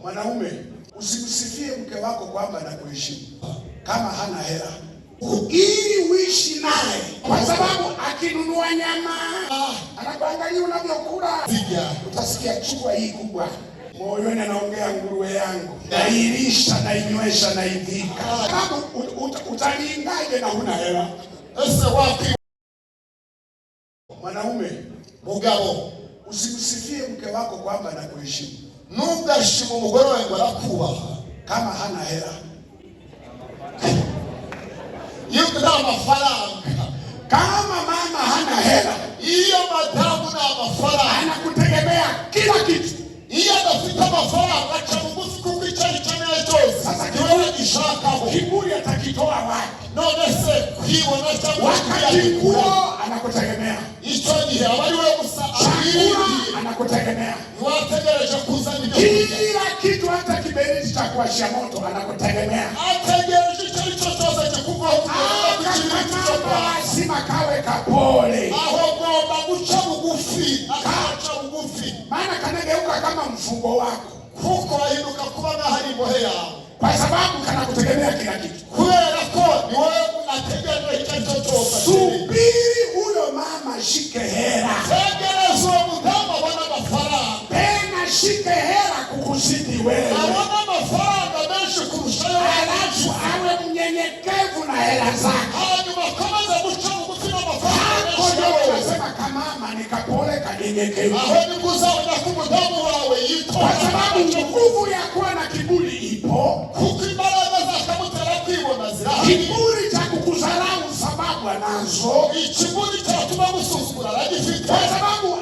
Mwanaume, usimsifie mke wako kwamba anakuheshimu kama hana hela, ili uishi naye, kwa sababu akinunua nyama anakuangalia unavyokula. Utasikia chukua hii kubwa, moyoni anaongea nguruwe yangu, nailisha, nainywesha, naivika. Sababu utaniingaje na huna hela? Ese wapi? Mwanaume, mugabo, usimsifie mke wako kwamba anakuheshimu, ntugashime umugore wawe ngo arakubaha kama hana hela. Iyo nta mafaranga, kama mama hana hela, iyo madamu nta mafaranga, anakutegemea kila kitu. Iyo adafite amafaranga aca bugufi kuko icyo akeneye cyose sasa kiwe gishakaho. Kiburi atakitoa wapi? None se kwibona cyangwa kuyakura anakutegemea. Icyo gihe abari we gusa chakula anakutegemea. Wategereje kuzana ibyo kila kitu, hata kiberiti cha kuwashia moto anakutegemea. Ategereje icyo cyose kikuvaho lazima kawe kapole. Aho ngomba guca bugufi, akaca bugufi, maana kanageuka kama mfungo wako, kuko ahinduka kuba nk'ahari imbohe yawe, kwa sababu kanakutegemea kila kitu. Kubera ko ni wewe ategereje icyo cyose. Subiri huyo mama shike hela, tegereza uwo mudamu abona amafaranga, tena shike hela kukuzidi wewe, abona amafaranga menshi kurusha yo, alafu awe mnyenyekevu na hela zake, hanyuma akomeze guca bugufi n'amafaranga. Unasema kamama nikapole kanyenyekevu, aho nikuzabona ko umudamu wawe yitwa, kwa sababu nguvu ya kuwa na kiburi ipo, kuko imbaraga zakamutera kwibona zirahari. Kiburi cha kukudharau sababu anazo, ikiburi cyatuma gusuzugura aragifite, kwa sababu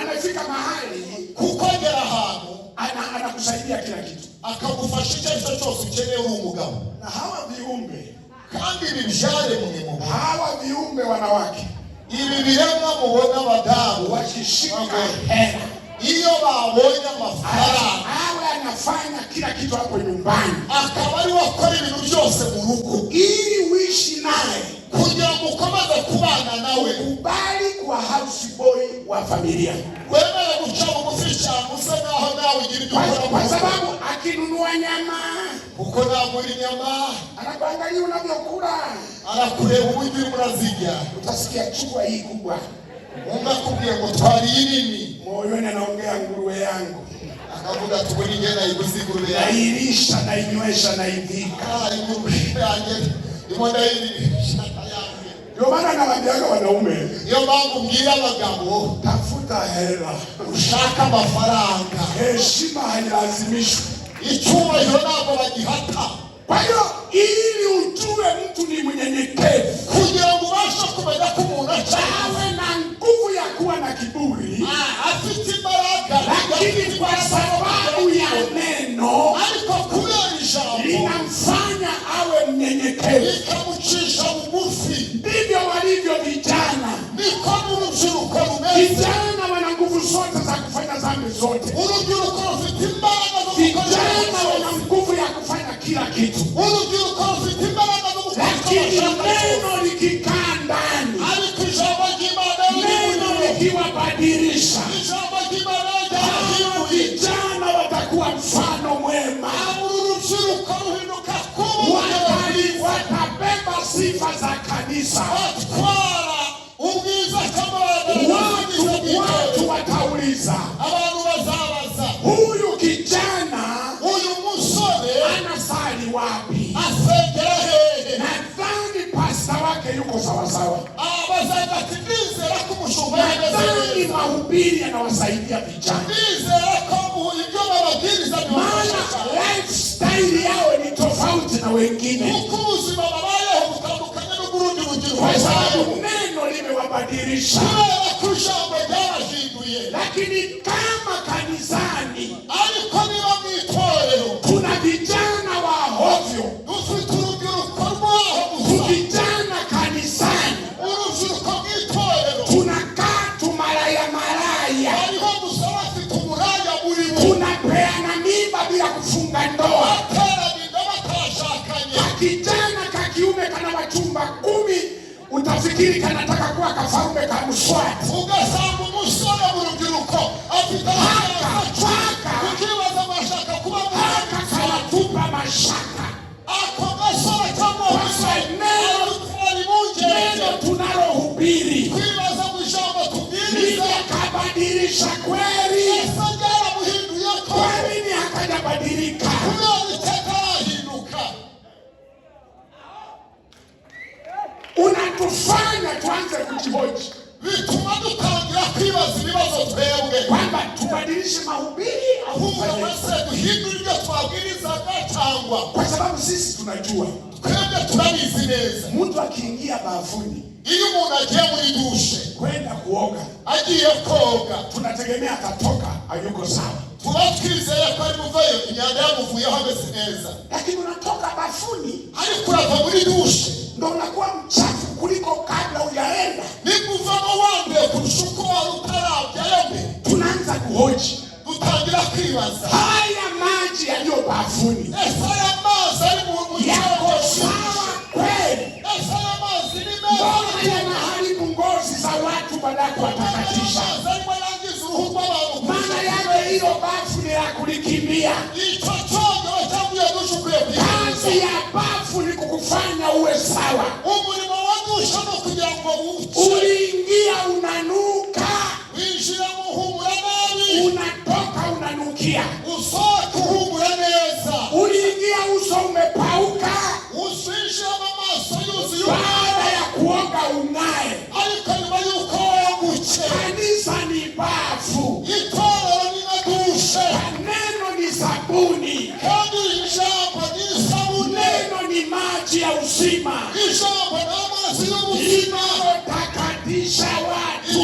anafika mahali kukogera ahantu anakusaidia kila kitu, akagufasha icyo cyose ukeneye uri umugabo. Na hawa viumbe kandi bibyare mu hawa viumbe wanawake, ibi biremwa mubona abadamu wakishika hela, iyo babonye amafaranga, awe anafanya kila kitu hapo nyumbani, akaba ari wakora ibintu byose mu rugo, ili uishi naye, kugira ngo ukomeze kubana nawe, kubali kuwa house boy wa familia, wemere guca bugufi cyane usa naho nawe ugira ibyo ukora, kwa sababu akinunua nyama, uko nagura inyama, anakuangalia unavyokula, arakureba uburyo urazirya. Utasikia chukua hii kubwa, umukubwiye ngo twari nini, moyoni anaongea nguruwe yangu, akavuga tuburi ngena iguzigurube yangu, nailisha, nainywesha, naivika. ingurube yanjye imonda hili shaka yangu. Ndio maana nawaambiaga wanaume, iyo mpamvu mbwira abagabo, tafuta hela, ushaka amafaranga, heshima hailazimishwi, icyubahiro ntabwo bagihata. Kwa hiyo ili ujue mtu ni mnyenyekevu, kugira ngo ubashe kumenya ko umuntu awe na nguvu ya kuwa na kiburi, afite imbaraga, lakini kwa sababu ya neno, ariko kubera ijambo linamfanya awe mnyenyekevu, likamucisha bugufi. Ndivyo walivyo vijana. Niko n'urubyiruko rumeze. Vijana wana nguvu zote za kufanya dhambi zote. Urubyiruko rufite imbaraga zo gukora, vijana wana nguvu ya kufanya kila kitu. Urubyiruko rufite imbaraga zo gukora, lakini neno likikaa ndani, ariko ijambo ry'Imana neno likiwabadilisha, ijambo ry'Imana vijana watakuwa mfano mwema, urubyiruko ruhinduka watabeba sifa za kanisa, batwara ubwiza kamana. Watu watauliza, abantu bazabaza, huyu kijana, uyu musore anasali wapi? asengera hehe? Nadhani pasta wake yuko sawa sawa, bazatindizera ko umushumba nadhani mahubiri yanawasaidia vijana, ndizera ko ibyo bababwiriza maana lifestyle yao ni tofauti na wengine, kuko ubuzima babayeho butandukanye n'uburundi rugero, kwa sababu neno limewabadilisha. Lakini kama kanisani, ariko niba mwitorero kuna vijana wa hovyo, ufite urubyiruko rwaho, vijana kanisani, urubyiruko mwitorero tunakaa tumalaya, hariho gusa bafite uburaya muri bo, tunapeana mimba bila kufunga ndoa, bateraniga batashakanye. kijana ka kiume kana wachumba 10, utafikiri kanataka kuwa kafarume ka Mswati, ugasanga umusore mu rubyiruko afite haka ukibaza amashaka alibadilisha kweli. Kwa nini hakajabadilika? Unatufanya tuanze kujihoji kwamba tubadilishe mahubiri au kwa sababu sisi tunajua mtu akiingia bafuni kwenda kuoga, tunategemea atatoka hayuko sawa. Lakini unatoka bafuni ndo unakuwa mchafu kuliko kabla hujaenda. Tunaanza kuhoji haya maji yaliyo bafuni yako sawa kweli? Mbona yanaharibu ngozi za watu baada ya kuwatakatisha? Maana yake hilo bafu ni la kulikimbia. Kazi ya bafu ni kukufanya uwe sawa. Uliingia unanuka, unatoka unanukia. Uliingia uso umepauka, baada ya kuoga ung'ae. Kanisa ni bafu, neno ni sabuni, neno ni maji ya uzima inayotakatisha watu.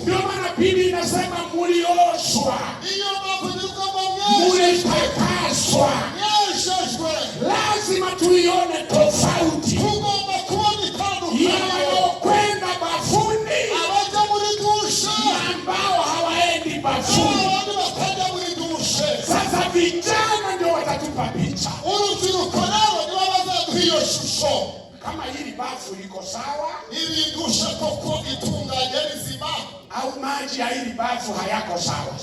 Ndio maana Biblia inasema mulioshwa, mulitakaswa. Lazima tuione tofauti ya wanaokwenda bafuni na ambao hawaendi bafuni. Sasa vijana ndio watatupa picha kama hili bafu liko sawa au maji ya hili bafu hayako sawa.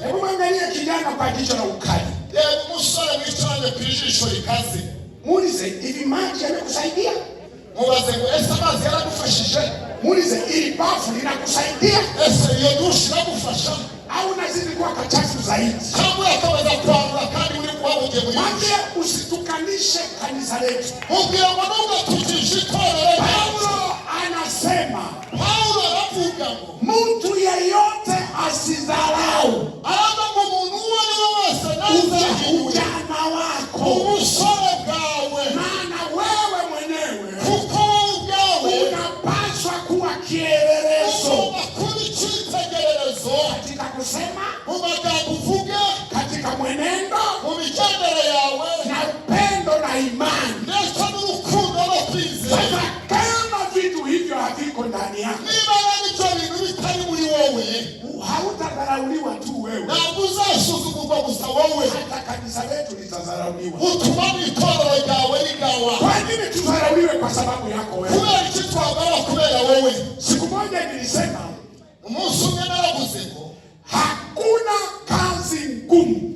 Hebu mwangalie kijana kwa jicho la ukali. Muulize, hivi maji yanakusaidia? Muulize, hili bafu linakusaidia? Au unazidi kuwa kachafu zaidi? Mwambie usitukanishe kanisa letu. Paulo anasema mtu yeyote asidharau ujana wako, maana wewe mwenyewe unapaswa kuwa kielelezo katika kusema, katika mwenendo na upendo na imani. Sasa kama vitu hivyo haviko ndani yako, hautadharauliwa tu wewe, hata kanisa letu litadharauliwa. Kwa nini tudharauliwe? Kwa sababu yako wewe. Siku moja nilisema hakuna kazi ngumu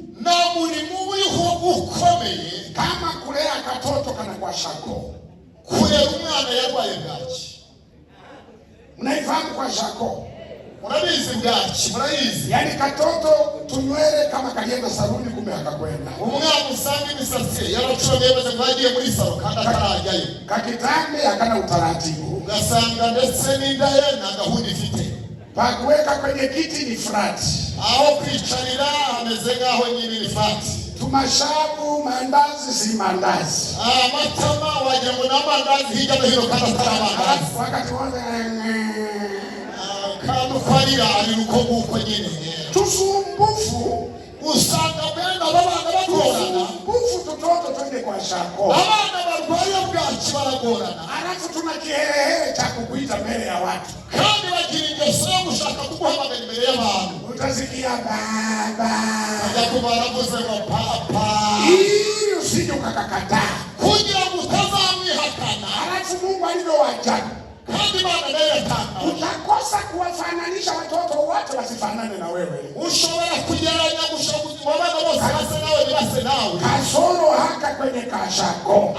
kama kulea katoto kana kwa shako. Unaifahamu kwa shako? Yaani katoto tunywele kama kalienda saluni kumbe hakakwenda. Kakitambe hakana utaratibu. Pakuweka kwenye kiti ni flat. Tumashabu mandazi si mandazi. Wakati wote tusumbufu usanga benda babana bagorana. Tusumbufu tutoto twende kwa shako. Abana barwaye bwachi baragorana. Alafu tuna kiherehere cha kukuita mbele ya watu. Kandi bagiringe sema ushaka kuguhamagara imbere y'abantu. Utasikia baba. Yakubaravuze ngo papa. Ili usije ukakakataa. Kugira mutazamwihakana. Alafu Mungu alivyowajabu. Utakosa kuwafananisha watoto wote wasifanane na wewe. Kasoro haka kwenye kashako.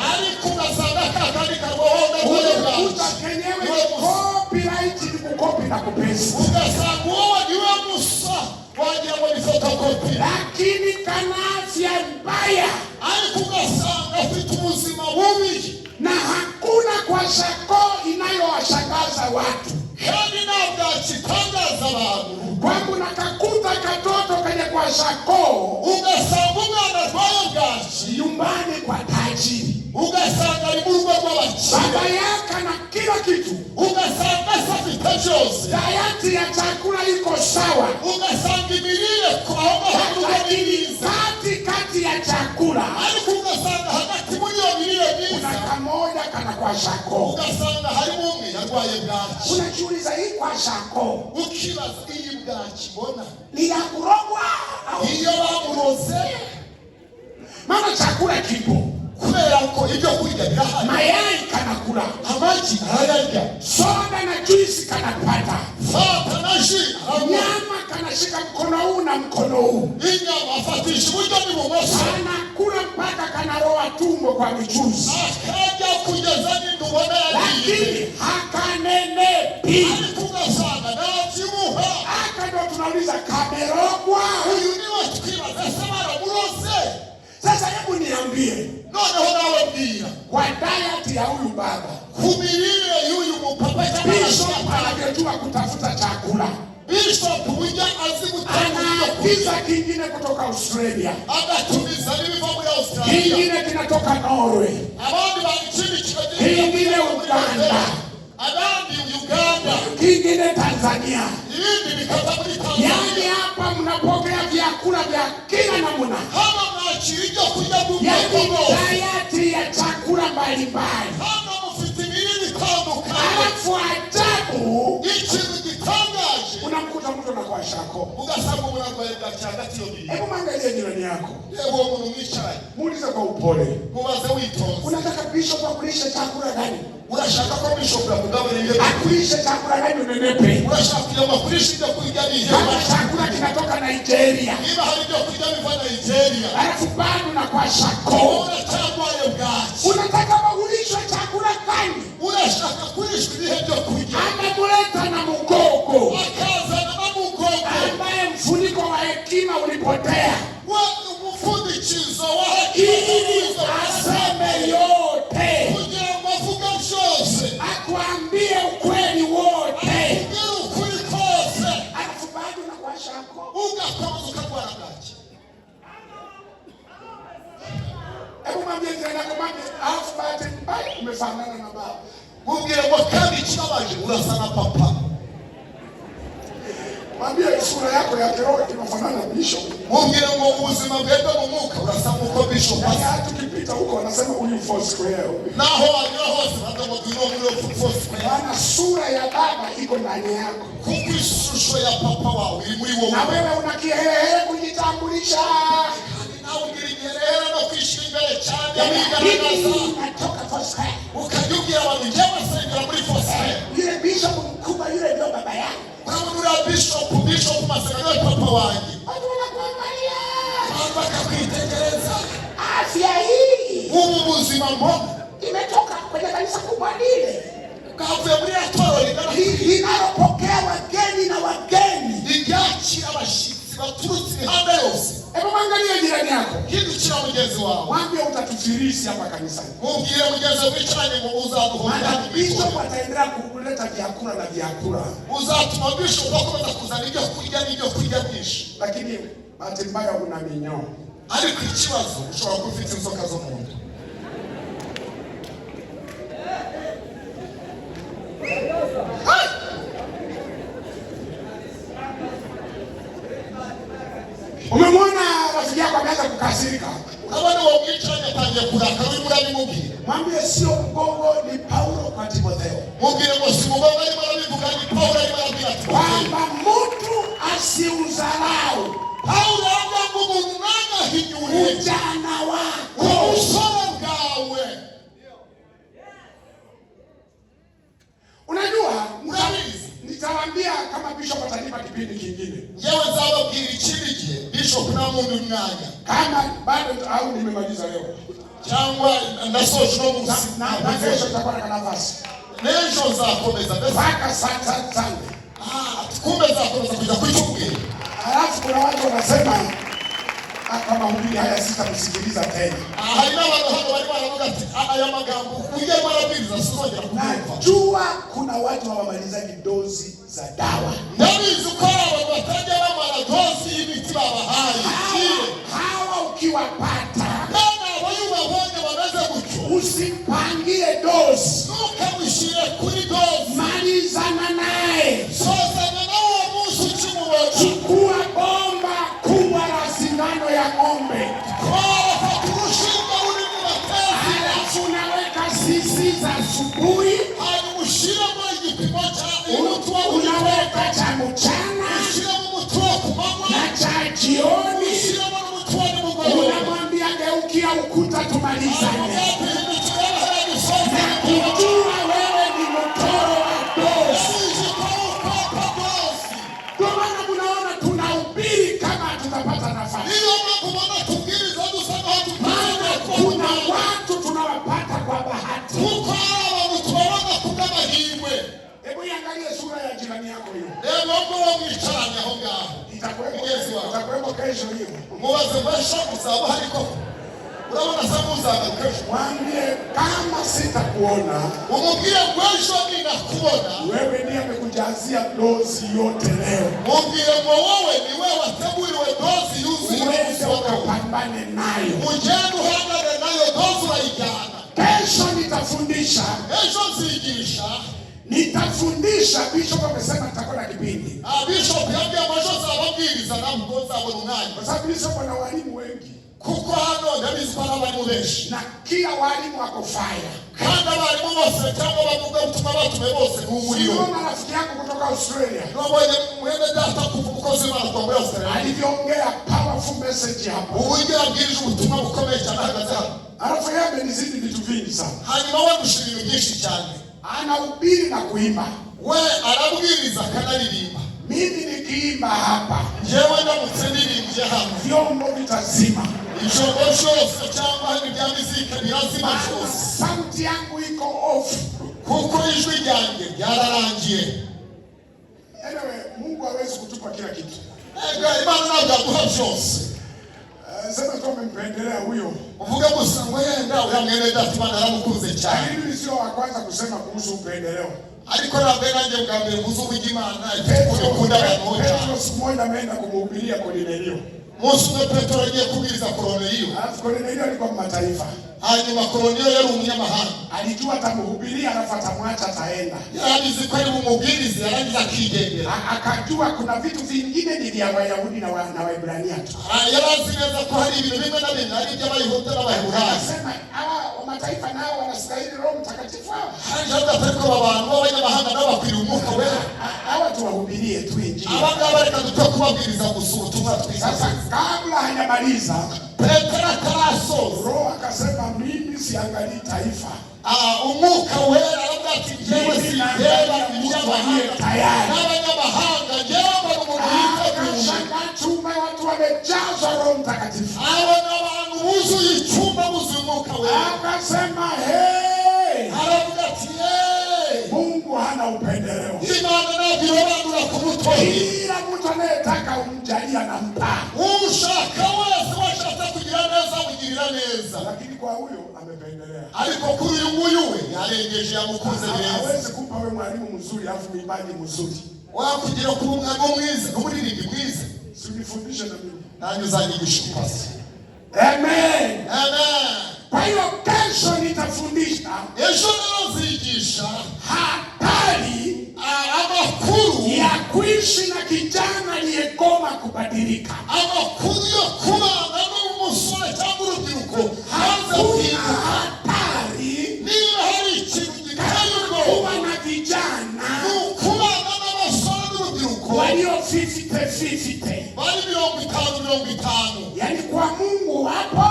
Ulikuta kenyewe kobe copyright ni kukopi na kupesi. Ugasanga uwo wagiwe Musa wagira ngo ni photocopy. Lakini kana afya mbaya. Ariko ugasanga afite ubuzima bubi. Na hakuna kwa shako inayowashangaza watu. Kandi ntabwo akitangaza abantu. Kwamba unakakuta katoto kwenye kwa shako. Ugasanga umwana arwaye bwaki nyumbani kwa tajiri. Ugasanga ari mu rugo rw'abakire. Baba yake na kila kitu. Ugasanga afite byose. Dayati ya chakula iko sawa. Ugasanga imirire kwa kati ya chakula. Ariko ugasanga hagati muri iyo mirire myiza kuna kamoja kana kwa shako. Ugasanga harimo umwe yarwaye bwaki. Unajiuliza hii kwa shako. Ukibaza iyi bwaki bona ni ya kurogwa au iyo bamuroze? Mama chakula kipo. Kubera ko ibyo kurya birahari. Mayai kanakula. Amagi ararya. Soda na juice kanapata. Fanta na jus. Nyama kanashika mkono huu na mkono huu. Inyama afatisha uburyo n'ibumoso. Anakula mpaka kanaroa tumbo kwa michuzi. Akaja kugeza n'indubona yariye. Lakini hakanenepi. Ariko ugasanga ntabyibuha. Aka ndo tunauliza kamerogwa. Uyu niwe twibaza se baramuroze. Sasa hebu niambie. Noneho nawe mbwira. Kwa diet ya huyu baba. Kumirire y'uyu mupapa cyangwa Bishop anajua kutafuta chakula. Bishop ujya azi gutanga pizza kingine kutoka Australia. Agatumiza n'ibiva muri Australia. Kingine kinatoka Norway. Abandi bakindi kikagira. Kingine Uganda. Abandi Uganda. Kingine Tanzania. Ibindi bikaza muri Tanzania. Yaani hapa mnapokea vyakula vya kila namna. Hama mwachirija kuja Mungu. Yaani diet ya chakula mbalimbali. Hama mufite ibintu bitandukanye. Alafu ajabu. Ikintu gitangaje. Unamkuta mtu anakuwa shako. Ugasanga umurangwa bwaki hagati yo bibiri. Hebu mwangalie jirani yako. Uwo muntu mwicaye. Muulize kwa upole. Mubaze witonze. Unataka bishop akulishe chakula gani? Urashaka ko bishop akugaburire akulishe chakula gani unenepe? Urashaka kujya kulisha ibyo kurya bihe. Kama chakula kinatoka Nigeria. Niba hari ibyo kurya biva Nigeria. Alafu bado na kwa shako. Uracharwaye bwaki. Unataka ulishwe chakula gani? Urashaka kulishwa ibihe byo kurya. Amemuleta na mukoko. Akaza na mukoko. Ambaye mfuniko wa hekima ulipotea. Umfundikizo wa hekima aseme yote. Kugira ngo avuge byose. Akuambie ukweli wote. Kugira ukuri kose. Alafu bado na kwa shako. Ugakomeza ukagwara bwaki. Hebu mwambie tena kumwambie alafu bado mbaya umefanana na baba. Mubwire ngo kandi kibabaje urasa na papa. Mwambie sura yako ya kiroho inafanana na bishop. Mubwire ngo ubuzima bwende mu mwuka urasa nkuko bishop. Hata ukipita huko wanasema huyu Foursquare. Naho wanyura hose baza ngo tuno muri Foursquare. Maana sura ya baba iko ndani yako. Kuko ishusho ya papa wawe iri muri wowe. Na wewe unakiherehere kujitambulisha. Nawe ngirigerera no kwishira imbere cyane wigaragaza. Natoka Foursquare. Ukajubwira abantu njye basengera muri Foursquare. Yule bishop mkubwa yule ndio baba yako. Urabona bishop masengera papa wanjye. Watu wanakuangalia. Bakakwitegereza. Afya hii. Ubu buzima mbona imetoka kwenye kanisa kubwa lile. Kavuye muri atoro linalopokea wageni na wageni. Igaki abashitsi baturutse imihanda yose. Hebu mwangalie jirani yako. Hindukira mugenzi wawe. Mwambie utatufirisi hapa kanisani. Mubwire mugenzi wicaranye ngo uzaduhomba. Bishop ataendelea kuleta vyakula na vyakula. Uzatuma bishop akomeza kuzana ibyo kurya n'ibyo kurya byinshi. Lakini bahati mbaya una minyoo. Ariko ikibazo ushobora kufite inzoka zo mu nda. Umemwona rafiki yako ameanza kukasirika. Abana wamwicaranye atangiye kurakara uri murabimubwira. Mwambie sio mgongo ni Paulo kwa Timotheo. Mubwire ngo si mgongo ari marabivuga ni Paulo ari marabwira kwamba mtu asiudharau Paulo anga umuntu nagahinyure ujana wako. Ubusore bwawe. Unajua murabizi nitawaambia kama bishop atanipa kipindi kingine. Yewe nzababwira ikindi gihe bishop na muntu mwanya. Kama bado au nimemaliza leo. Cyangwa ndasoje no na kesho tutakuwa na nafasi. n'ejo nzakomeza mpaka Sunday. Kumbe nzakomeza kuja kuchungi. Alafu kuna watu wanasema kama mahubiri haya sitamsikiliza tena. Haina watu hao wale wanavuga aya magambo kuja marabiriza sisongera kumva. Najua kuna watu hawamalizaji dozi za dawa. Nani zukora wataja na maradozi ibiti bahari. Hawa ukiwapata nana wayuba bonge wanaweza kuchu. Usipangie dozi. Ukamwishie kuri dozi. Malizana naye. Sasa nao musu chimu wewe. Chukua bomba kubwa la sindano ya ng'ombe. Alafu unaweka sisi za asubuhi. Unaweka cha mchana na cha jioni. Unamwambia geukia ukuta tumalizane. Na kujua wewe ni mtoro wa dozi. Kwa maana kunaona tunahubiri kama tutapata nafasi. Maana kuna watu tunawapata kwa bahati. Hebu iangalie sura ya jirani yako hiyo. Itakuwepo kesho hiyo. Mwambie kama sitakuona, wewe ndiye amekujazia dozi yote leo. Uweze ukapambane nayo. Kesho nitafundisha. Nitafundisha. Bishop amesema nitakuwa na kipindi. Bishop yambia mwisho zababwiriza na mgonza abo runani. Kwa sababu Bishop ana walimu wengi. Kuko hano ndabizi kwa abarimu benshi. Na kila walimu wako fire. Kandi abarimu bose cyangwa bavuga ubutumwa batume bose mu muriro. Unaona rafiki yako kutoka Australia. Nobonye mwene data kuvukoze mara kwa Australia. Aliongea powerful message hapo. Uwingira abwirije ubutumwa bukomeye cyane hagaze hano. Alafu yeye amenizidi vitu vingi sana. Hanyuma wadushira ibintu byinshi cyane. Anahubiri na kuimba. We arabwiriza kanaririmba. Mimi nikiimba hapa, jewe ndamutse ndirimbye hano, vyombo vitazima. Ijombo cyose cyangwa ibya muzika birazima cyose. Sauti yangu iko off. Kuko ijwi ryanjye ryararangiye. Anyway, Mungu hawezi kutupa kila kitu. Imana ntabwo aguha byose. Sema tu umempendelea huyo. Uvuga gusa wenda uyamwene data Imana yaramukunze cyane. Hili sio wa kwanza kusema kuhusu upendeleo. Ariko ntabwo nanjye bwambere muzo bw'Imana ikunda abantu cyane. Petro siku moja ameenda kumhubiria Kornelio. Musi umwe Petro agiye kubwiriza Kornelio. Alafu Kornelio alikuwa mataifa. Hanyuma Kornelio yari umunyamahanga. Alijua atamhubiria alafu atamwacha ataenda. Yarabizi ko ari umubwiriza yarangiza akigendera. Akajua kuna vitu vingine ni vya Wayahudi na Waebrania tu. Yarazi neza ko hari ibintu bimwe na bimwe ari by'Abayahudi n'Abayahudi. Anasema hawa wa mataifa nao wanastahili Roho Mtakatifu wao. Hanyuma Petro abantu b'abanyamahanga nabo bakwiriye umwuka wera. Hawa tuwahubirie tu Injili. Abangaba reka tukubabwiriza gusa ubutumwa twiza. Sasa kabla hajamaliza Petro atarasoza, Roho akasema mimi siangalii taifa. Umwuka wera arabwati jewe sireba iby'amahanga n'abanyamahanga jewe n'umuntu chumba watu wamejazwa Roho Mtakatifu. Abo n'abantu buzuye icyumba buzuye umwuka wera. Akasema hey, arabwati Mungu hana upendeleo. Imana ntabwo irobanura ku mutoyi. Kila mtu anayetaka umjalie anampa. Ushaka wese washatse kugira neza umugirira neza. Lakini kwa huyo amependelea. Ariko kuri uyu nguyu we yarengeje yamukunze neza. Hawezi kupa wewe mwalimu mzuri afu mwimbaji mzuri. Wakugira ku mwalimu mwiza n'umuririmbyi mwiza. Sinifundishe na mimi. Nanyu uzanyigisha pasi. Amen. Amen. Kwa hiyo kesho nitafundisha. Ejo nazigisha hatari amakuru ya kuishi na kijana aliyegoma kubadilika. Amakuru yo kubana n'umusore cyangwa urubyiruko hakuna hatari niba hari ikintu gikaye kuba na vijana kubana n'abasore n'urubyiruko walio 50-50 bari 50-50. Yani kwa Mungu wapo,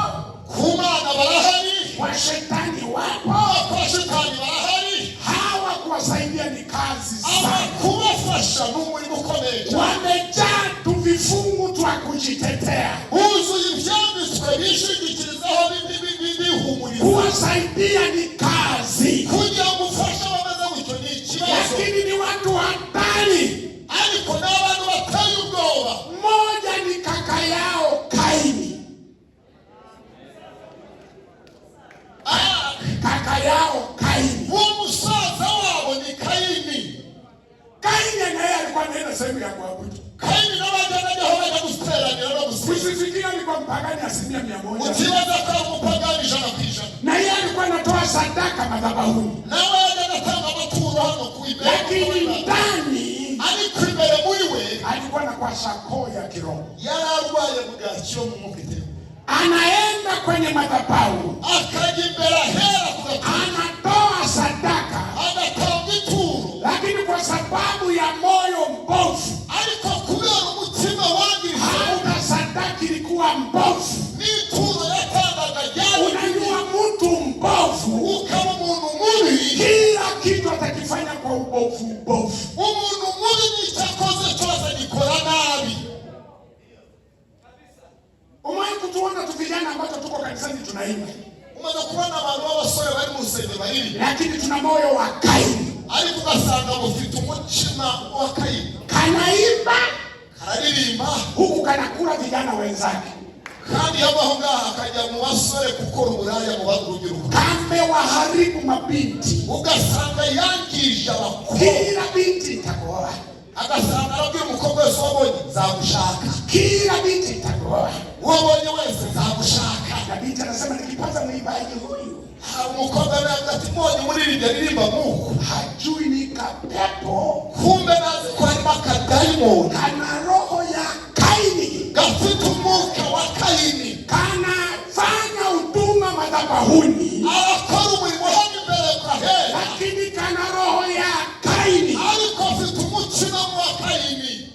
kumana barahari, kwa shetani wapo, kwa shetani barahari. Hawa kuwasaidia ni kazi sana. Kubafasha n'umurimo ukomeye. Wamejaa tu vifungu twa kujitetea. Uzuye ibyanditswe bishingikirizaho bihumuriza. Kuwasaidia ni kazi. Kugira gufasha bameze gutyo mpagani 100%. Utibaza kwa mpagani 100%. Na yeye alikuwa anatoa sadaka madhabahuni. Na wewe unatanga maturo hano kuibera. Lakini ndani alikwibere muriwe alikuwa na kwa shako ya kiroho. Yararwaye bugacyo mu mufite. Anaenda kwenye madhabahu. Akajimbera hera anatoa sadaka. Anatoa vituro. Lakini kwa sababu ya moyo mbovu. Aliko kubera umutima wangi. Hata sadaka ilikuwa mbovu. Vituro yatangaga jani. Unajua mtu mbovu. Ukaba umuntu mubi. Kila kitu atakifanya kwa ubovu mbovu. Umuntu mubi nitakoze cyose gikora nabi. Umewahi kutuona tu vijana ambao tuko kanisani tunaimba. Umaze kubona abantu b'abasore bari mu rusengero bariri. Lakini tuna moyo wa Kaini. Ariko ugasanga bafite umutima wa Kaini. Kanaimba, kararirimba, huku kanakula vijana wenzake. Kandi yabaho ngaha akajya mu basore gukora uburaya mu bagurugiro. Kamewaharibu mabinti. Ugasanga yangije abakobwa. Kila binti itakuoa. Agasanga arabwira umukobwa wese wabonye nzagushaka. Kila binti itakuoa. Wabonye wese nzagushaka. Na binti anasema nikipata mwimbaji huyu. Umukobwa anaambia ati mbonye muririmba Mungu. Hajui ni kapepo. Kumbe nazi kwa ni makadaimo. Kana roho ya Kaini. Gafite umwuka wa Kaini. Kanafanya huduma madhabahuni. Arakora umurimo hano imbere kwa hera. Lakini kana roho ya Kaini. Ariko afite umutima wa Kaini.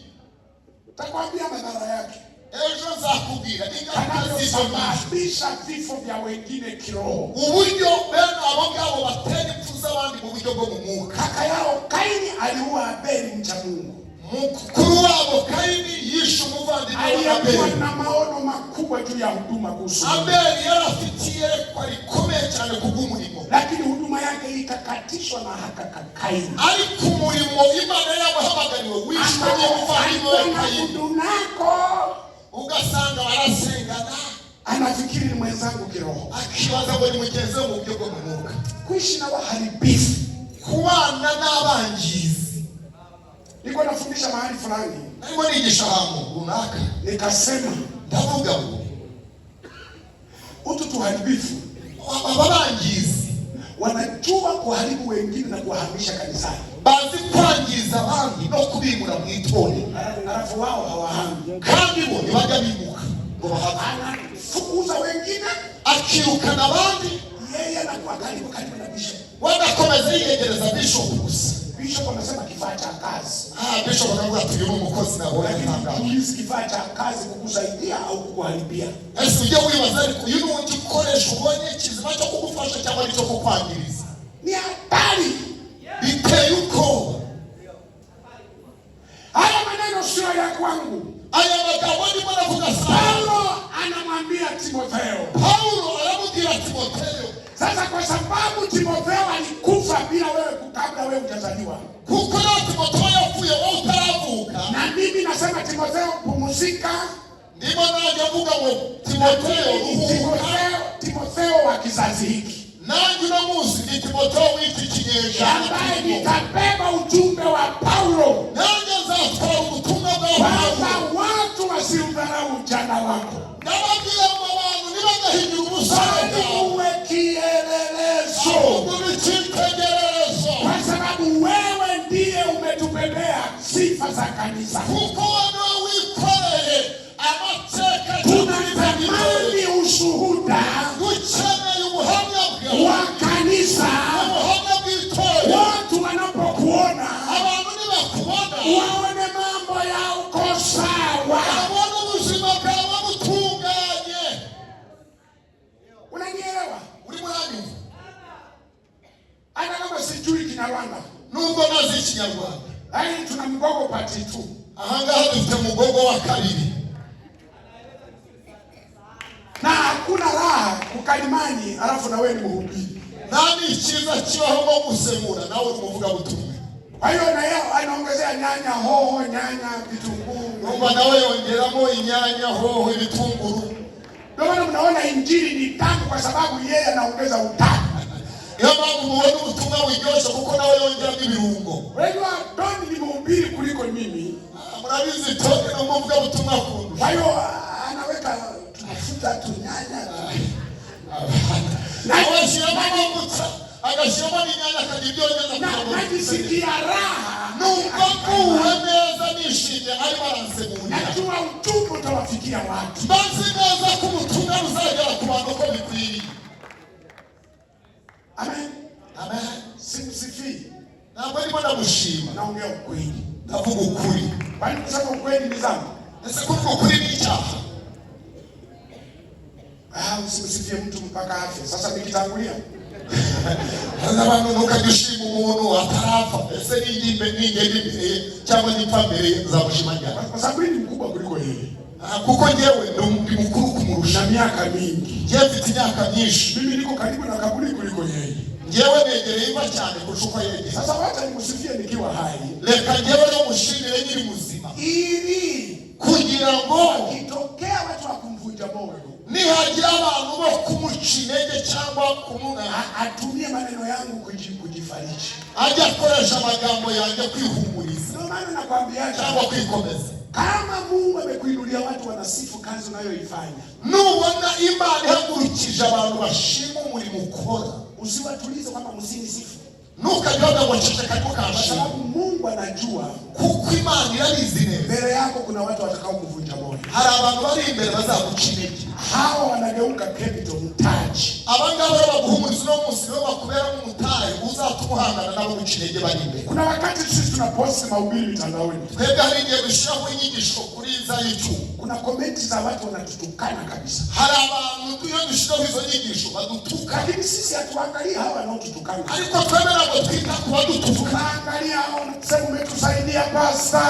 Takwambia madhara yake. Ejo nzakubwira ingaruka zisababisha vifo vya wengine kiroho. Uburyo bene abo ngabo batera impfu z'abandi mu buryo bwo mu mwuka. Kaka yao Kaini aliua Abeli mcha Mungu. Mkuru wabo Kaini yishe umuvandimwe wa Abeli. Alikuwa na maono makubwa juu ya huduma kuhusu Abeli yarafitiye kwa likomeye cyane kubw'umurimo. Lakini huduma yake ikakatishwa na haka Kaini. Ariko umurimo Imana yabahamagariwe wishwe n'umuvandimwe wa Kaini. Ugasanga barasengana. Anafikiri ni mwenzangu kiroho. Akibaza ngo ni mugenzi we mu buryo bwo mu mwuka. Kuishi na waharibifu. Kubana n'abangizi. Niko nafundisha mahali fulani. Niko nigisha ahantu runaka. Nikasema ndavuga ngo utu tuharibifu. Ababangizi wanajua kuharibu wengine na kuhamisha kanisani. Bazi kwangiza abandi no kubimura mu itore. Alafu wao hawahami. Kandi bo nibaga bimuka. Ngo bahana fukuza wengine. Akirukana abandi. Yeye anakuwa karibu na bishop. Wanakomeza yegereza bishop gusa. Bishop anasema kifaa cha kazi. Bishop anakuwa tuyo umukozi na wale kanga. Tulizi kifaa cha kazi kukusaidia au kukuharibia. Ese uje wibaza ariko uyu n'undi ukoresha ubonye kizima cyo kugufasha cyangwa cyo kukwangiriza. Ni hatari. Biteye uko. Haya maneno sio ya kwangu. Aya magambo ni mbona kuvuga sana. Paulo anamwambia Timotheo. Paulo anamwambia Timotheo. Sasa kwa sababu Timotheo alikufa bila wewe kabla wewe hujazaliwa. Kuko na Timotheo yafuye wewe utaravuka. Na mimi nasema Timotheo pumzika. Ndimo najavuga ngo Timotheo wa kizazi hiki. Nangu na Musa ni Timotheo wiki kinyesha. Ambaye nitabeba ujumbe wa Paulo. Nangu za utumwa wa Paulo. Watu wasiudharau ujana wako. Nababwira abantu nibagahindura ubusaza. Uwe kielelezo. Kwa sababu wewe ndiye umetubebea sifa za kanisa. Kuko wana wikoreye amateka tunatamani ushuhuda wa kanisa. Watu wanapokuona waone mambo ya uko sawa. Unanielewa? Hata kama sijui Kinyarwanda. Nubwo nazi Kinyarwanda. Yaani tuna mgogo pati tu. Ahangaha dufite mugogo wa kabiri. Na hakuna raha kukalimani alafu na wewe ni mhubiri. Nani chiza kibaho ngo gusemura nawe umuvuga butumwe. Kwa hiyo na yeye anaongezea nyanya, hoho, nyanya, vitunguu. Ngomba nawe yongeramo inyanya, hoho, vitunguru. Ndio maana mnaona injili ni tamu kwa sababu yeye anaongeza utamu. Yaba muone ubutumwa bujyoshe kuko nawe yongeramo ibirungo. Wewe Don ni mhubiri kuliko mimi. Murabizi toke no muvuga butumwa kundu. Kwa hiyo anaweka mavuta tunyanya na washirama mavuta agashiramo n'inyanya akagibyongeza najisikia raha numva kuwe neza nishimye ari baransemurira najua utubu utawafikia watu bazi neza ko ubutumwa buzagera ku bantu uko bikwiriye. Amen. Amen. Simsifi. Ntabwo ndimo ndamushima, naongea ukweli, ndavuga ukuri. Bali kusema ukweli ni dhambi. Ese kuvuga ukuri ni icyaha. Usimsifie mtu mpaka afe. Sasa nikitangulia abantu ntukajishima umuntu atarafa. Ese ningende cyangwa nipfa mbere zamushimangira. Kwa sababu ni mkubwa kuliko yeye. Kuko nyewe ndi mukuru kumurusha miaka mingi. Nyewe mfite imyaka myinshi. Mimi niko karibu na kaburi kuliko yeye. Nyewe negereye imva cyane kurusha yeye. Sasa wacha nimusifie nikiwa hai. Reka nyewe no mushimire nyiri muzima. Ili kugira ngo kitokea watu wakumvunja moyo, nihagira abantu bo kumuca intege cyangwa atumie maneno yangu kujifariji, ajya akoresha amagambo yanjye kwihumuriza. Ndio maana nakwambia cyangwa kwikomeza. Kama Mungu amekuinulia watu wanasifu kazi unayoifanya, nubona Imana ihagurukije abantu bashima umurimo ukora, usiwatulize kwamba msinisifu. Nukajyaga ngo ceceka kwa sababu Mungu anajua kuko Imana irabizi neza mbele yako kuna watu watakao kuvunja moyo. Hari abantu bari imbere bazaguca intege. Hawa wanageuka capital mtaji. Abangaba baguhumuriza no munsi no bakubera mu mutayi uzatumuhangana nabo guca intege bari imbere. Kuna wakati sisi tunapost mahubiri mitandaoni, twebwe hari igihe dushyiraho inyigisho kuri za YouTube, kuna comment za watu wanatutukana kabisa. Hari abantu iyo dushyiraho izo nyigisho badutuka, lakini sisi hatuangalii hawa wanaotutukana. Ariko twebwe ntabwo twita ku badutuka, tunaangalia hao wanasema umetusaidia pasta,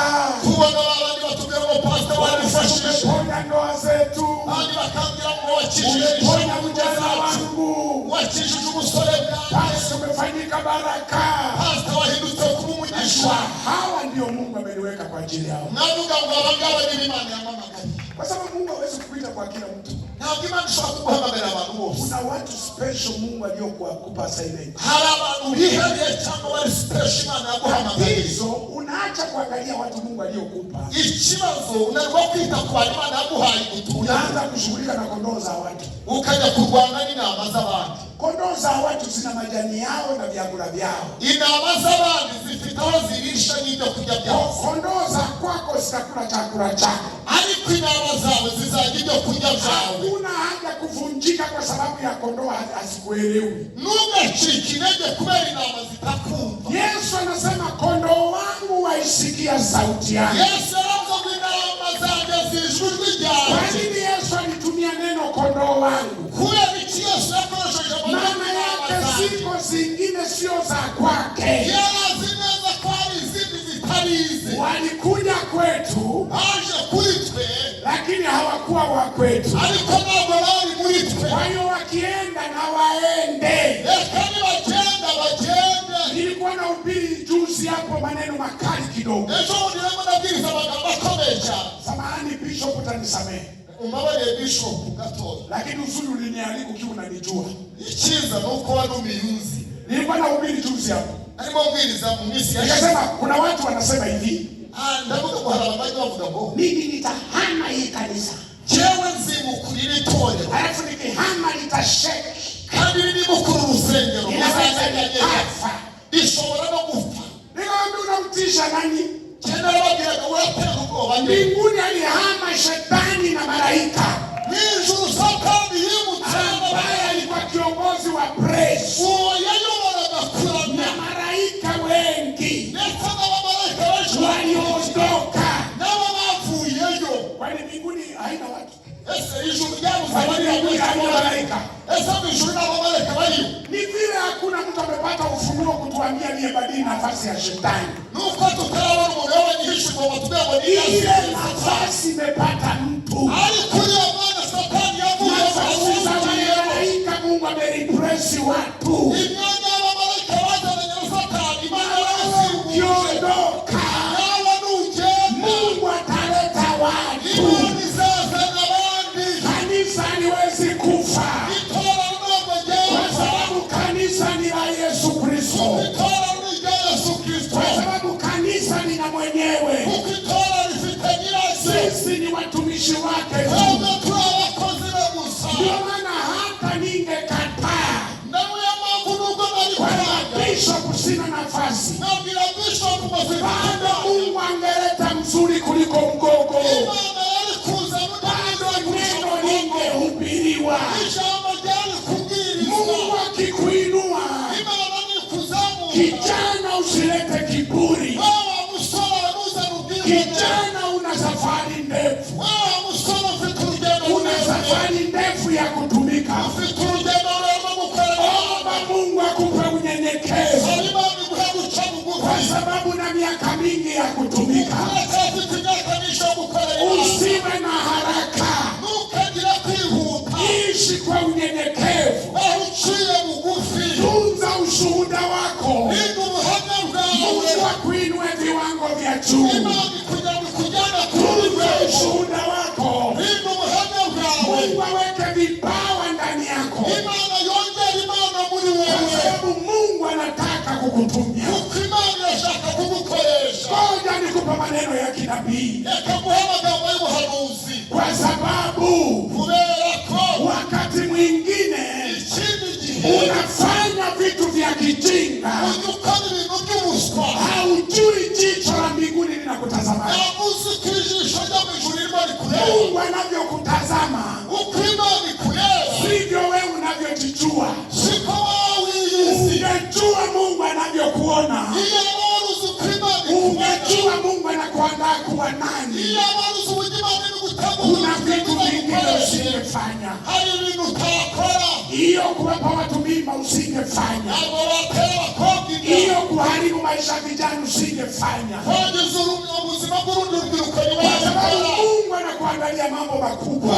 tubona abandi batubwira ngo pasta wanifashije, umeponya ndoa zetu, abandi bakambwira ngo wakijije umeponya mjana wangu, wakijije umusore bwanjye, pasta umefanyika baraka, pasta wahindutse kuba umugisha. Hawa ndio Mungu ameniweka kwa ajili yao. Navuga ngo abangaba ni Imana yamamagaye, kwa sababu Mungu hawezi kuita kwa kila mtu. Ntabwo Imana ishobora kuguhamagara abantu bose. Kuna watu special Mungu aliyokupa assignment. Hari abantu bihariye cyangwa bari special Imana yaguhamagaye. Hizo unaacha kuangalia watu Mungu aliyokupa. Ikibazo unarwa kwita kwa Imana yaguhaye gutura. Unaanza kushughulika na kondoo za watu. Ukajya kurwana n'intama z'abandi. Kondoo za watu zina majani yao na vyakula vyao. Intama z'abandi zifite aho zirisha n'ibyo kurya byao. Kondoo za kwako zitakula chakula chako. Ariko intama zawe zizajya ibyo kurya byawe. Hakuna haja kuvunjika kwa sababu ya kondoo hazikuelewi. Ntugacike intege kubera intama zitakumva. Yesu anasema kondoo wangu waisikia sauti yangu. Yesu aravuga ngo intama zanjye zizijwi ryanjye. Kwa nini Yesu alitumia neno kondoo wangu? Kubera iki Yesu yakoresheje maana yake ziko zingine sio za kwake. Yarazi neza ko hari izindi zitarize. Walikuja kwetu, baje kuri twe, lakini hawakuwa wa kwetu. Ariko ntabwo bari muri twe. Kwa hiyo wakienda na waende. Reka nibagenda bagende. Nilikuwa na ubiri juzi hapo maneno makali kidogo. Ejo ndirimo ndabwiriza amagambo akomeye cyane. Samahani Bishop, utanisamehe. Umbabarire Bishop gato. Lakini uzuri ulinialika ukiwa unanijua. Ikiza nuko wari umiyuzi. Nilikuwa na ubiri juzi hapo. Arimo mbwiriza mu minsi ya nikasema kuna watu wanasema hivi. Ndavuga ko hari abandi bavuga ngo mimi nitahama hii kanisa. Jewe nzimukurira itorero. Alafu nikihama nitasheki. Kandi nimukuru urusengero. Inaweza ishobora no gupfa. Nikamwambia unamtisha nani? Tena wabwiraga uratera ubwoba. Mbinguni alihama shetani na malaika. N'ijuru Satani yimutse ambaye alikuwa kiongozi wa praise. Yayoboraga kuramya. Na malaika wengi. Ndetse n'abamarayika benshi waliondoka. Nabo bavuyeyo. Kwani mbinguni haina watu? Ese ijuru ryabuze malaika. Ese ijuru n'abamarayika bariyo. Ni vile hakuna mtu amepata ufunuo kutuambia niyebadili nafasi ya shetani. Nuko tutarabona umuntu w'abanyihisho ngo batubwire ngo ni ile nafasi imepata mtu. Ariko iyo Bwana Satani yavuye nafasi za malaika Mungu ameripresi watu. Imyanya y'abamarayika bazanye na Satani ukiondoka Mungu ataleta watu. Kanisa haliwezi kufa kwa sababu kanisa ni la Yesu Kristo. Kwa sababu kanisa ni na mwenyewe. Sisi ni watumishi wake tu. Kijana una safari ndefu. Una safari ndefu ya kutumika. Omba Mungu akupe unyenyekevu. Kwa sababu na miaka mingi ya kutumika. Usiwe na haraka. Ishi kwa unyenyekevu. Tunza ushuhuda wako. Mungu akuinue viwango vya juu. Tunza ushuhuda wako. Mungu aweke vipawa ndani yako. Kwa sababu Mungu anataka kukutumia. Ngoja nikupe maneno ya kinabii. Kwa sababu wakati mwingine unafanya vitu vya kijinga. Haujui jicho la mbinguni linakutazama. Mungu anavyokutazama sivyo wewe unavyojijua. Ungejua Mungu anavyokuona, ungejua Mungu anakuandaa kuwa nani, kuna vitu vingine usingefanya. Hiyo kuwapa watu mimba usingefanya. Hiyo kuharibu maisha ya vijana usingefanya. Kwa sababu Mungu anakuandalia mambo makubwa.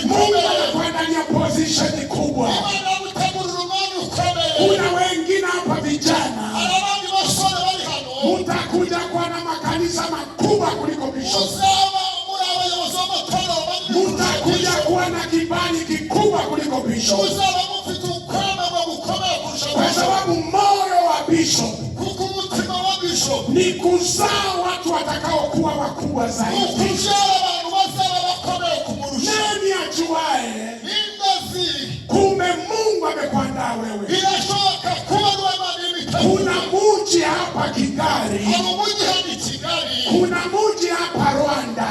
Mungu anakuandalia position kubwa. Kuna wengine hapa vijana mtakuja kuwa na makanisa makubwa kuliko bishop. Mtakuja kuwa na kibali kikubwa kuliko bishop. Kwa sababu moyo wa bishop ni kuzaa watu watakao kuwa wakubwa zaidi. Nani ajuae? Kumbe Mungu amekuandaa wewe. Kuna mji hapa Kigali. Kuna mji hapa Rwanda.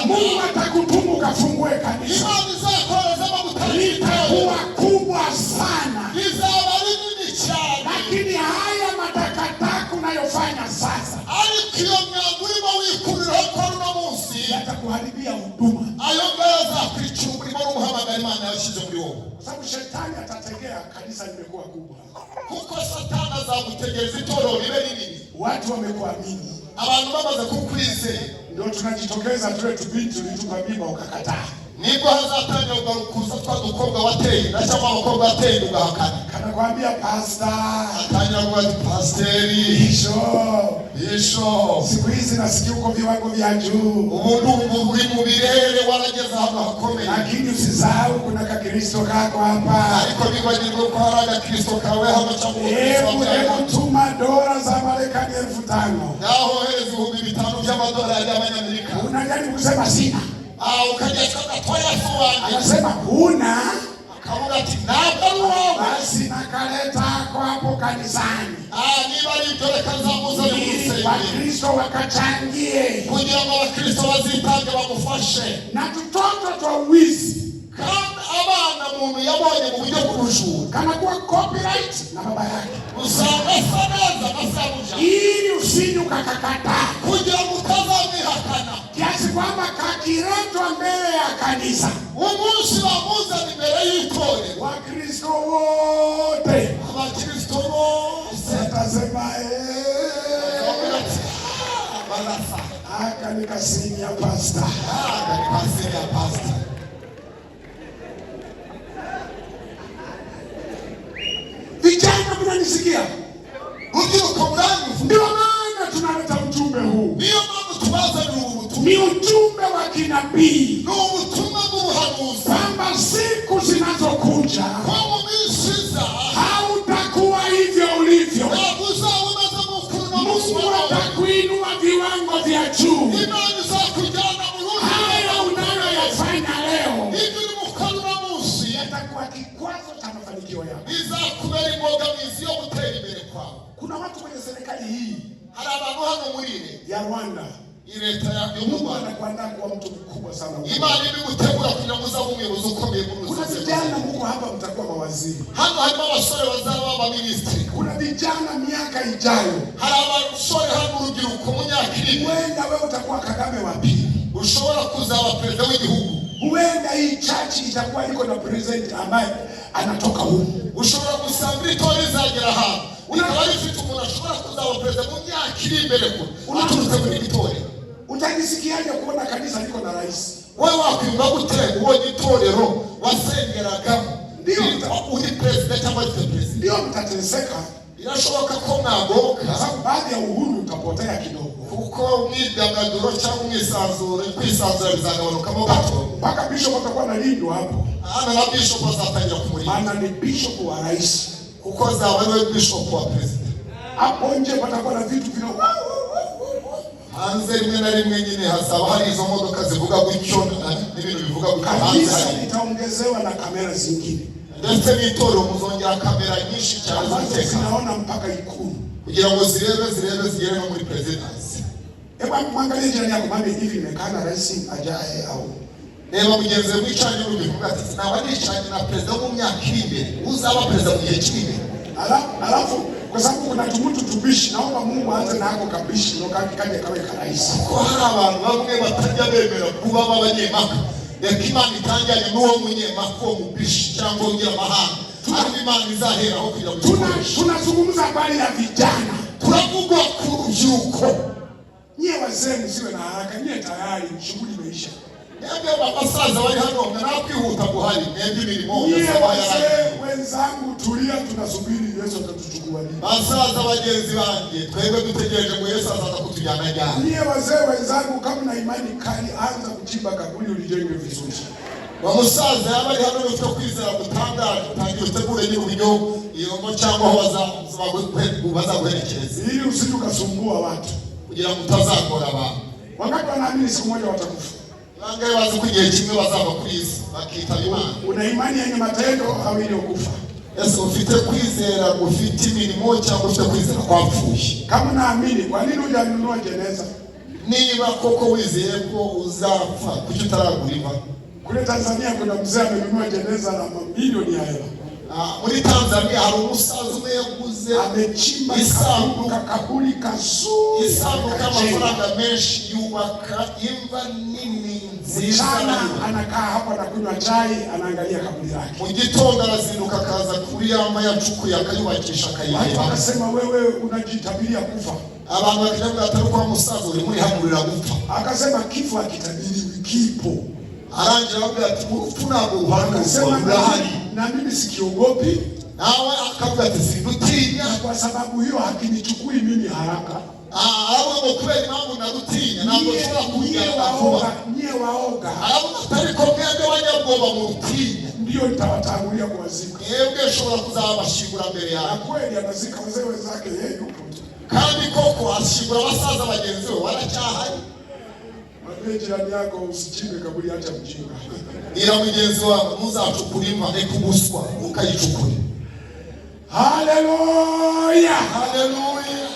Mungu atakutumu kafungue kanisa. Litakuwa kubwa sana. Lakini haya matakataka unayofanya sasa yatakuharibia huduma. Sababu shetani atategea kanisa limekuwa kubwa. Watu wamekuamini. Ndio tunajitokeza tuwe tubinti ulitupa mimba ukakataa. Niko hazatanya ugarukuza twadukobwa wateye ndacama abakobwa wateye ugahakana. Kanakwambia pastor, atanya ngo pasteri, bisho. Siku hizi nasikia uko viwango vya juu. Ubundu uri mu birere warageza hano hakomeye. Lakini usisahau kuna Kristo kako hapa. Ariko bigwagirwe ko haraga Kristo kawe hano cyangwa Hebu tuma dola za Marekani 5,000. Naho hereza 5,000 by'amadolari y'Abanyamerika. Unajaribu kusema sina. Anasema huna. Akavuga ati ntabwo basi nakaleta hapo kanisani. Wakristo wakachangie kugira ngo abakristo bazitange bamufashe. Na tutoto twa wizi kandi abana muntu yabonye mu buryo bw'ubujura kana kuwa copyright na baba yake usanga saneza basabuja ili usinyuka kakata kugira ngo utazamwihakana kiasi kwamba kakiretwa mbele ya kanisa umunsi bamuza imbere y'itore. Wakristo wote abakristo bose atasema balasa aka nikasinya pastor nikasinya pastor. Vijana mnanisikia? Ndio maana tunaleta ujumbe huu. Ni ujumbe wa kinabii. Kwamba siku zinazokuja hautakuwa hivyo ulivyo. Mungu atakuinua viwango vya juu. Haya unayoyafanya leo yatakuwa kikwazo cha mafanikio yako. Kuna watu kwenye serikali hii ya Rwanda Mungu anakuandaa kuwa mtu mkubwa sana. Imani imegutegura kugira ngo uzabe umuyobozi ukomeye muri Rwanda. Kuna vijana Mungu hapa mtakuwa mawaziri. Hano harimo abasore bazaba ba ministry. Kuna vijana miaka ijayo. Hari abasore hano urubyiruko mu myaka iri. Huenda wewe utakuwa Kagame wa pili. Ushobora kuzaba perezida w'igihugu. Huenda hii church itakuwa iko na president ambaye anatoka huko. Ushobora gusanga itora izagera hano. Ukaba rifite umuntu ashobora kuzaba perezida mu myaka iri imbere ko. Unaturutse muri itorero. Utajisikiaje kuona kanisa liko na rais? Wewe wakwimba gute ubonye itorero wasengeragamo? Ndio uri president cyangwa vice president. Ndio mtateseka. Irashoboka ko mwagoka. Sababu baadhi ya uhuru utapotea kidogo. Kuko umwidagaduro cyangwa umwisanzure kwisanzura bizagabanukamo gato. Mpaka bishop atakuwa analindwa hapo. Hana na bishop azatangira kumurinda. Maana ni bishop wa rais. Kuko zaba ari bishop wa president. Hapo nje patakuwa na vitu vina hanze rimwe na rimwe nyine hazaba hari izo modoka zivuga gutyo n'ibintu bivuga gutyo. Kanisa litaongezewa na kamera zingine. Ndetse n'itorero muzongera kamera nyinshi cyane zinaona mpaka Ikulu kugira ngo zirebe zigere no muri presidency. Mwangalie jirani yako mami, hivi imekana rais ajaye au reba mugenzi w'icanye n'ubivuga ati naba nicanye na president mu myaka iri imbere uzaba president mu gihe kiri imbere. Alafu kwa sababu kuna tumutu tubishi, naomba Mungu aanze na hako kabishi ndio kaje kawe rais. Kwa abantu bamwe batajya bemera kuba abanyemaka Imana itangira n'uwo munyemaka wo mubishi cyangwa ngira mahanga. Ari Imana izahera aho kugira ngo tunazungumza habari ya vijana. Turavuga ku rubyiruko. Nyie wazee msiwe na haraka, nyie tayari shughuli imeisha. Nende basaza bari hano nakwihuta guhari nende imirimo wenzangu tulia, tunasubiri Yesu atatuchukua lini. Basaza bagenzi banjye twebwe dutegereje ngo Yesu azaza kutujyana jana. Nyie wazee wenzangu, kama na imani kali anza kuchimba kaburi ulijenge vizuri. Bamusaza yabari hano ufite kwizera gutangaje utangiye utegure ni uburyo iyo ngo cyangwa aho bazaguherekereza ili usije ukasumbua watu kugira ngo utazakora abantu. Wakati wanaamini siku moja watakufa. Bangaye bazi kugiye kimwe bazava kuri isi bakita Imana. Una imani yenye matendo au ile ukufa? Yesu ufite kwizera ufite imirimo cyangwa ufite kwizera kwapfuye. Kama naamini, kwa nini hujanunua jeneza? Niba koko wizeye ko uzapfa kuki utaragurima? Kule Tanzania kuna mzee amenunua jeneza na mamilioni ya hela. Muri Tanzania hari umusaza umwe yaguze amechimba kaburi kazuri, isanduku amafaranga menshi yubaka imva nini nziza. Anakaa hapo anakunywa chai anaangalia kaburi lake. Mu gitondo arazinduka akaza kuri yama yacukuye akayubakisha akayireba. Akasema wewe unajitabiria kufa. Abantu bakijya atari kwa musaza uri muri hamurira gupfa. Akasema kifo akitabiriwi kipo. Arangira avuga ati urupfu ntabwo ruhanga urahari na mimi sikiogopi. Nawe akavuga ati sindutinya kwa sababu hiyo hakinichukui mimi haraka. Abo kubera impamvu narutinya ntabwo ushobora kugera vuba. Nyie waoga. Abo atari ko mwebwe abanyabwoba mutinya ndio nitawatangulia kuwazika. Mwebwe ushobora kuzabashingura mbere yawe. Na kweli anazika wazee wenzake yeye yupo. Kandi koko ashingura abasaza bagenzi we waracyahari. Jirani yako usichimbe kaburi acha mjinga. Ila mugenzi wako muzacukura imva ekubuswa ukayicukura. Haleluya, haleluya.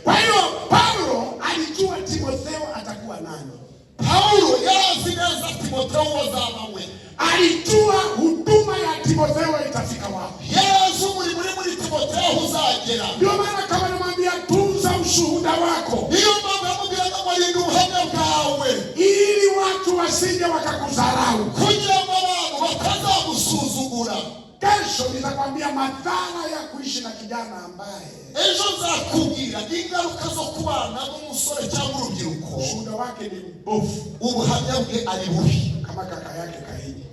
Kwa hiyo Paulo alijua Timotheo atakuwa nani. Paulo yazi neza Timotheo wazabawe. Alijua huduma ya Timotheo itafika wapi. Yesu muri Timotheo uzagera. Ndio maana kama namwambia tunza ushuhuda wako. Hiyo mambo yamubwira ngo walinda ubuhamya bwawe ili watu wasije wakakudharau. Kugira ngo abantu batazagusuzugura. Kesho nitakwambia madhara ya kuishi na kijana ambaye ejo nzakubwira ingaruka zo kubana n'umusore cyangwa urubyiruko. Ushuhuda wake ni mbovu. Ubuhamya bwe ari bubi kama kaka yake Kaini.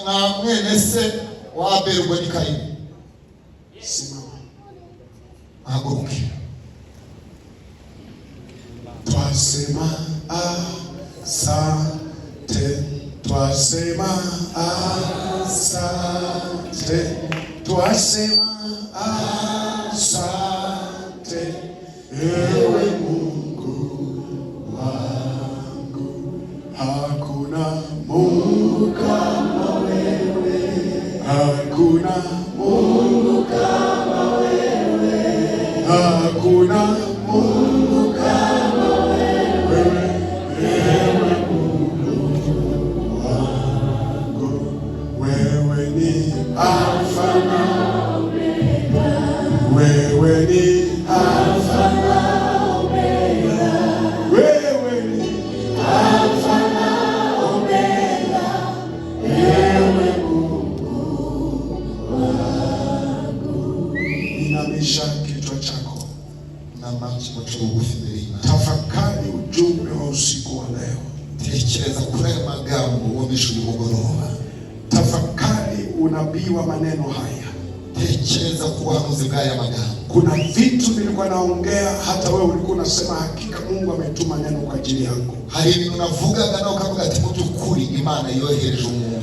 Na mwene se wa Abeli ubwo ni Kaini. Simama. Haguruke. Twasema asante, twasema asante, twasema asante, ewe Mungu wangu. Hakuna Mungu kama wewe, hakuna Mungu kama wewe, hakuna Mungu kama wewe, ewe Mungu wangu. Wewe ni Inamisha kichwa chako. n'amakimucubugufi. Tafakari ujumbe wa usiku wa leo. Tekereza kuri aya magambo wumvishe umugoroba. Tafakari unabii wa maneno haya. Tekereza kuhanuzi bw'aya magambo. Kuna vitu nilikuwa naongea hata wewe ulikuwa unasema hakika Mungu ametuma neno kwa ajili yangu. Hari ibintu navugaga nawe ukavuga ati mu by'ukuri Imana yohereje umuntu.